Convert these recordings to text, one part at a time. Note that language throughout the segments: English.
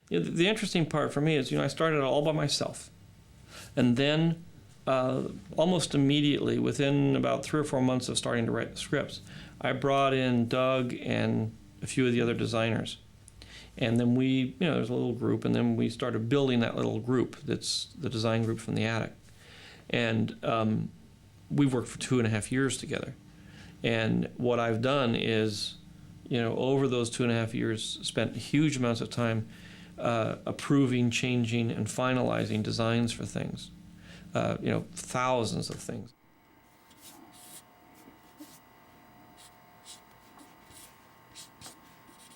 The interesting part for me is, I started all by myself. And then almost immediately, within about 3 or 4 months of starting to write the scripts, I brought in Doug and a few of the other designers. And then we, there's a little group, and then we started building that little group that's the design group from the attic. And we've worked for 2.5 years together. And what I've done is, over those 2.5 years, spent huge amounts of time approving, changing, and finalizing designs for things. Thousands of things.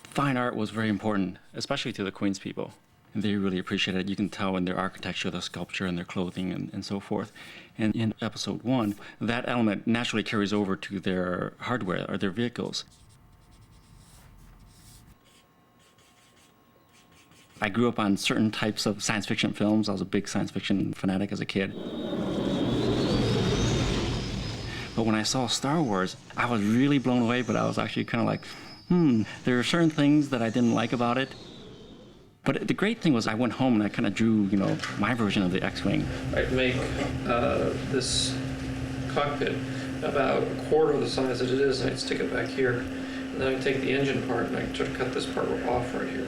Fine art was very important, especially to the Queens people. And they really appreciated it. You can tell in their architecture, their sculpture, and their clothing, and so forth. And in episode 1, that element naturally carries over to their hardware or their vehicles. I grew up on certain types of science fiction films. I was a big science fiction fanatic as a kid. But when I saw Star Wars, I was really blown away, but I was actually kind of like, there are certain things that I didn't like about it. But the great thing was I went home and I kind of drew, my version of the X-Wing. I'd make this cockpit about 1/4 the size that it is, and I'd stick it back here. And then I'd take the engine part and I'd sort of cut this part off right here.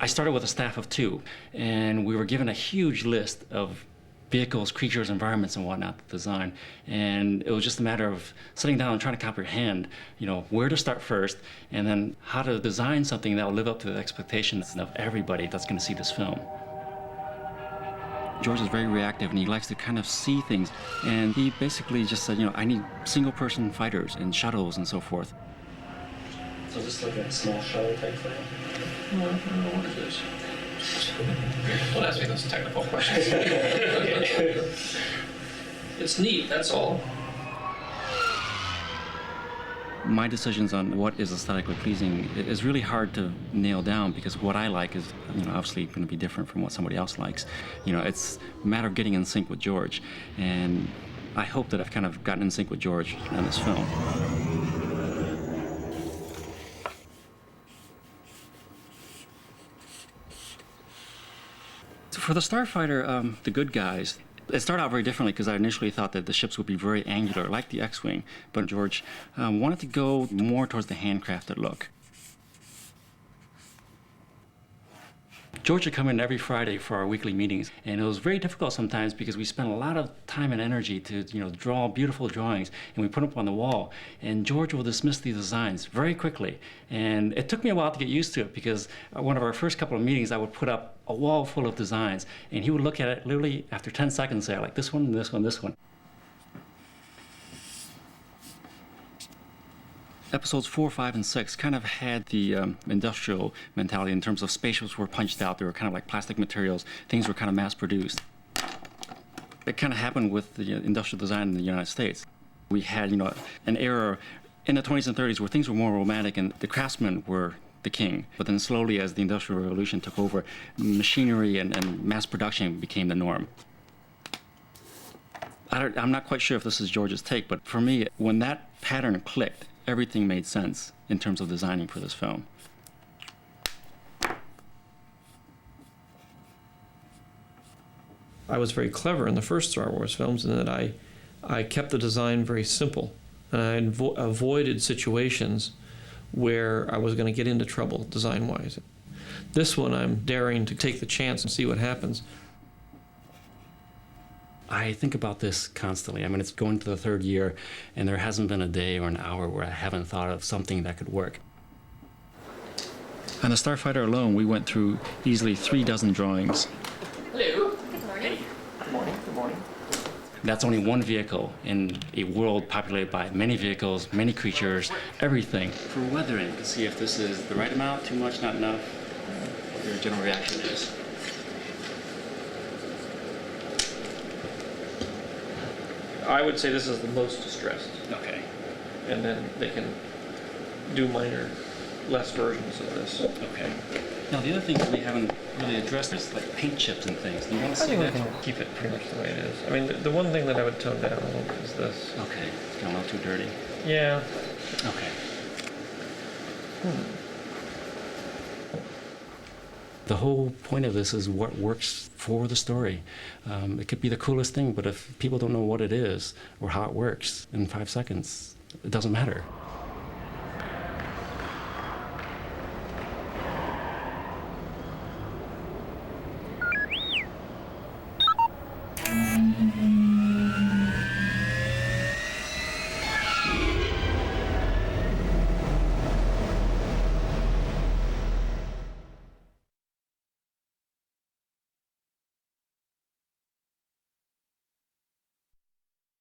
I started with a staff of 2, and we were given a huge list of vehicles, creatures, environments, and whatnot to design. And it was just a matter of sitting down and trying to comprehend, where to start first, and then how to design something that will live up to the expectations of everybody that's going to see this film. George is very reactive, and he likes to kind of see things. And he basically just said, I need single-person fighters and shuttles and so forth. So just like a small shuttle type thing? No, I don't know what it is. Don't ask me those technical questions. It's neat, that's all. My decisions on what is aesthetically pleasing is really hard to nail down, because what I like is, obviously going to be different from what somebody else likes. It's a matter of getting in sync with George, and I hope that I've kind of gotten in sync with George on this film. For the Starfighter, the good guys, it started out very differently, because I initially thought that the ships would be very angular, like the X-Wing, but George wanted to go more towards the handcrafted look. George would come in every Friday for our weekly meetings, and it was very difficult sometimes because we spent a lot of time and energy to, draw beautiful drawings, and we put them up on the wall. And George will dismiss these designs very quickly, and it took me a while to get used to it, because one of our first couple of meetings, I would put up a wall full of designs, and he would look at it literally after 10 seconds and say, I like this one, this one, this one. Episodes 4, 5, and 6 kind of had the industrial mentality in terms of spaceships were punched out. They were kind of like plastic materials. Things were kind of mass-produced. It kind of happened with the industrial design in the United States. We had, an era in the 20s and 30s where things were more romantic and the craftsmen were the king. But then slowly, as the Industrial Revolution took over, machinery and mass production became the norm. I'm not quite sure if this is George's take, but for me, when that pattern clicked, everything made sense in terms of designing for this film. I was very clever in the first Star Wars films in that I kept the design very simple, and I avoided situations where I was going to get into trouble design-wise. This one, I'm daring to take the chance and see what happens. I think about this constantly. I mean, it's going to the 3rd year, and there hasn't been a day or an hour where I haven't thought of something that could work. On the Starfighter alone, we went through easily 3 dozen drawings. Hello. Good morning. Good morning. Good morning. That's only one vehicle in a world populated by many vehicles, many creatures, everything. For weathering, to see if this is the right amount, too much, not enough, what your general reaction is. I would say this is the most distressed. Okay. And then they can do minor, less versions of this. Okay. Now, the other thing that we haven't really addressed is like paint chips and things. Do you want to see that? Keep it pretty much the way it is. I mean, the one thing that I would tone down a little bit is this. Okay. It's getting a little too dirty. Yeah. Okay. The whole point of this is what works for the story. It could be the coolest thing, but if people don't know what it is or how it works in 5 seconds, it doesn't matter.